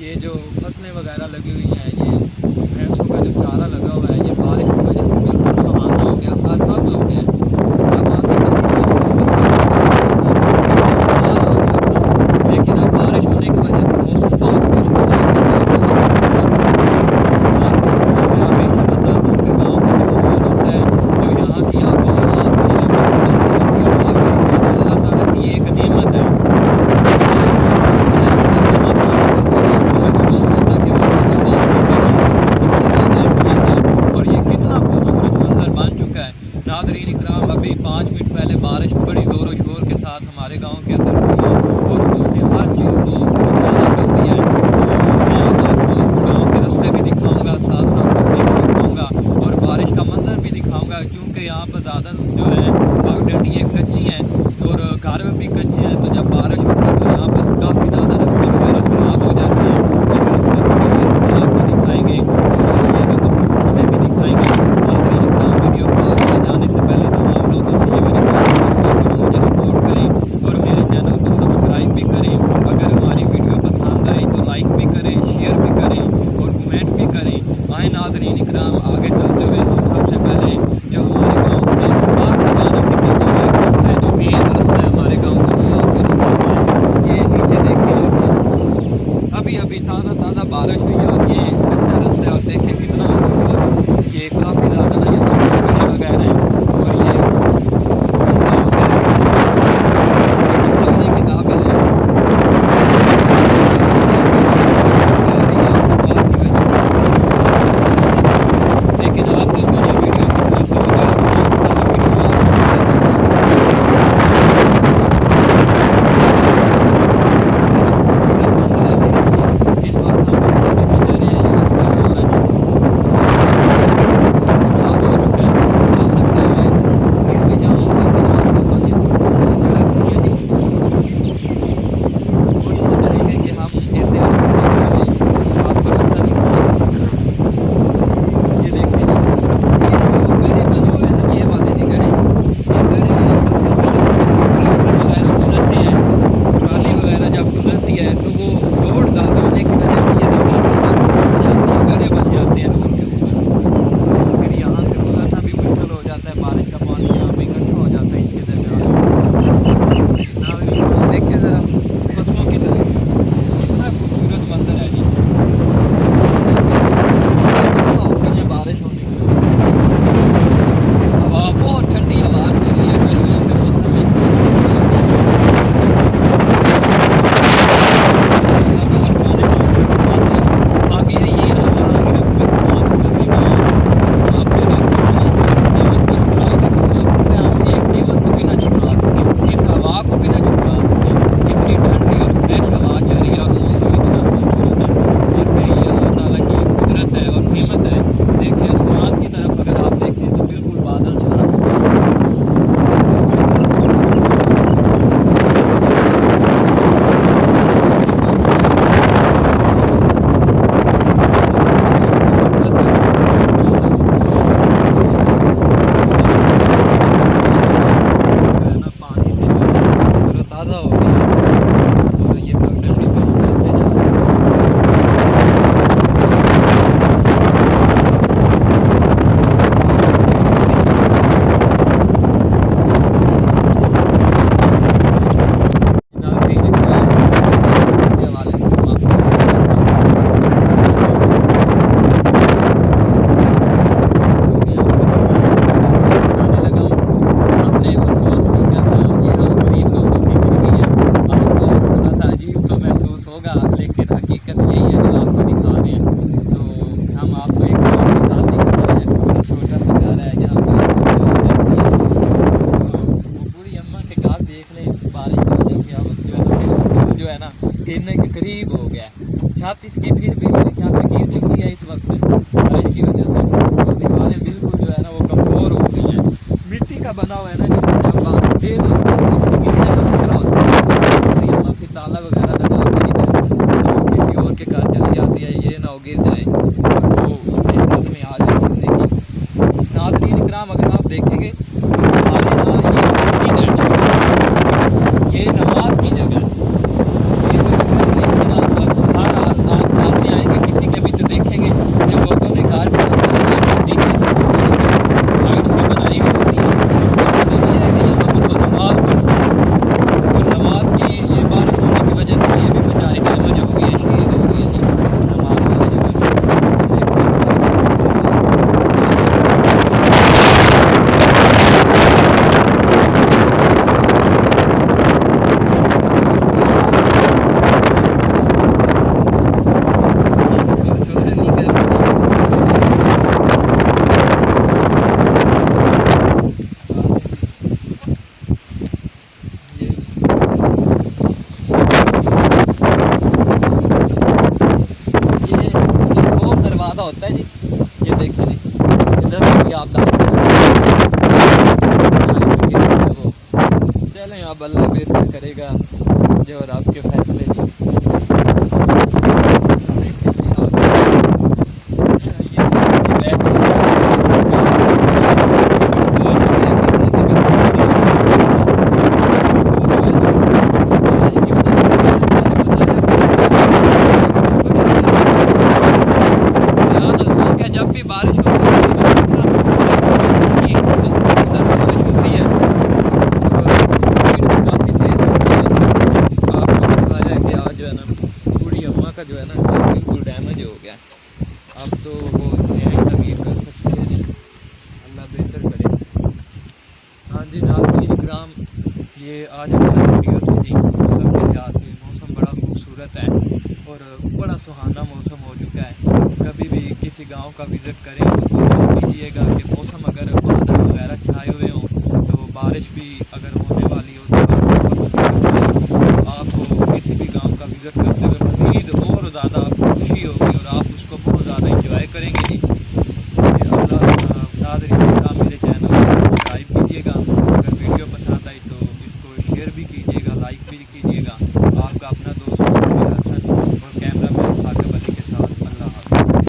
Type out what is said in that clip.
ये जो फसलें वगैरह लगी हुई हैं, ये भैंसों का जो चारा लगा हुआ है, ये बारिश की वजह से बिल्कुल सुहाना हो गया, साथ सब्ज हो गया। अब आगे चली तो इसके ऊपर लेकिन अब बारिश होने की वजह से मौसम बहुत खुशनुमा हो गया। मैं हमेशा बताता हूँ कि गाँव का जो माहौल होता है, जो यहाँ की आपको हालात अल्लाह ताला की एक नेमत है। और ये कितना खूबसूरत मंजर बन चुका है। नाज़रीन इकराम, अभी 5 मिनट पहले बारिश बड़ी ज़ोर शोर के साथ हमारे गांव के अंदर हुई है और उसने हर चीज़ को ताज़ा कर दिया है। मैं आपको गांव के रास्ते भी दिखाऊंगा, साथ साथ फसलें भी दिखाऊंगा और बारिश का मंजर भी दिखाऊंगा, क्योंकि यहाँ पर ज़्यादा जो है पगडंडियाँ कच्ची हैं और घर भी कच्चे हैं। तो जब बारिश होती है तो यहाँ पर काफ़ी ज़्यादा रास्ते वगैरह खराब हो जाते हैं। आपको दिखाएंगे और फसलें भी दिखाएंगे। नाज़रीन इकराम, वीडियो को आगे जाने से पहले तमाम लोगों से ये मेरी बात है कि मुझे सपोर्ट करें और मेरे चैनल को सब्सक्राइब भी करें। अगर हमारी वीडियो पसंद आई तो लाइक भी करें, शेयर भी करें और कमेंट भी करें। आए नाज़रीन इकराम, आगे चलते हुए हम सबसे पहले जो हमारे गाँव के बाहर की जानिब निकलते हुए एक रास्ता है, जो मेन रास्ता है हमारे गाँव का, वो आपको दिखाते हैं। ये नीचे देखिए, अभी अभी ताज़ा बारिश हुई और ये कच्चा रास्ता है और देखें कितना ये काफ़ी ज़्यादा ना यहाँ पेड़ वगैरह हैं और ये चलने के काबिल है। लेकिन आप लोगों ने वीडियो को पूरा समझा, इस वक्त हम जा रहे हैं, ये रास्ता हमारा जो खराब हो चुका है, हो सकता है मैं गिर भी जाऊँ, लेकिन आपको ये कोशिश करेंगे कि हम एहतियात से आपको रास्ता दिखाएं। ये देखिए जी, ये जो गड्ढे बने हुए हैं ना, ये वाले नहीं गड्ढे, ये गड्ढे ऊपर से ट्रैक्टर वगैरह गुजरते हैं, ट्राली वगैरह जब गुजरती है तो वो रोड ज़्यादा होने की वजह से ये ज़मीन के ऊपर फंस जाती है, गड्ढे बन जाते हैं रोड के ऊपर। तो फिर यहाँ से गुजरना भी मुश्किल हो जाता है, बारिश का पानी यहाँ पे इकट्ठा हो जाता है इनके दरमियान। देखिए ज़रा फसलों की तरफ, कितना खूबसूरत मंजर है जी। हो रही है बारिश होने की वजह से, हवा बहुत ठंडी हवा चल रही है, गर्मियों के मौसम में बाकी है ये हम एक नेमत को भी ना छुपा सकें, इस हवा को भी ना छुपा सकें। इतनी ठंडी और फ्रेश हवा चल रही है और मौसम इतना खूबसूरत है। वाकई ये अल्लाह ताला की कुदरत है और नेमत है। देखिए आसमान की तरफ अगर आप देखें तो बिल्कुल बादल छा चुके हैं। पानी से जो ताज़ा हो गया और ये पगडंडी पे हम चलते जा रहे हैं। नाज़रीन इकराम, के हवाले से हम आपको बताने लगा हूँ। आपने महसूस नहीं करना, ये हम गरीब लोगों की ज़िंदगी है। आपको थोड़ा सा अजीब तो महसूस होगा, लेकिन हकीकत यही है जो आपको दिखा रहे हैं। तो हम आपको एक गाँव का घर दिखा रहे हैं, बहुत छोटा सा घर है जहाँ पर आपको जाती है। तो वो पूरी अम्मा के घर देख लें, बारिश की वजह से अब जो है ना गिरने के करीब हो गया है। छत इसकी फिर भी मेरे ख्याल में गिर चुकी है इस वक्त बारिश की वजह से। तो दीवारें बिल्कुल जो है ना वो कमज़ोर हो गई हैं। मिट्टी का बना हुआ है ना, जब बारिश तेज़ होती है तो इसको गिरने का खतरा होता है। तो यहाँ फिर ताला वगैरह लगा कर इधर तो किसी और के घर चली जाती है, ये ना हो गिर जाए तो उसमें जल्द में आ जाए गिरने की। नाज़रीन इकराम, अगर आप देखेंगे तो हमारे यहाँ ये मस्जिद है, ये नमाज की जगह है। ये जो जगह है इसका नाम हर आप चलें, अब अल्लाह बेहतर करेगा जो और आपके फैसले जी। जब भी बारिश होती है काफ़ी तेज होती है। आपको बताया कि आज जो है ना पूरी अम्मा का जो है ना बिल्कुल डैमेज हो गया। अब तो वो नया तमीर कर सकते हैं जी, अल्लाह बेहतर करे। हाँ जी नाज़रीन इकराम, ये आज हमारी वीडियो थी जी मौसम के लिहाज से। मौसम बड़ा खूबसूरत है और बड़ा सुहाना मौसम हो चुका है। कभी भी किसी गांव का विज़िट करें तो कोशिश कीजिएगा कि मौसम अगर बादल वगैरह छाए हुए हों तो बारिश भी अगर हो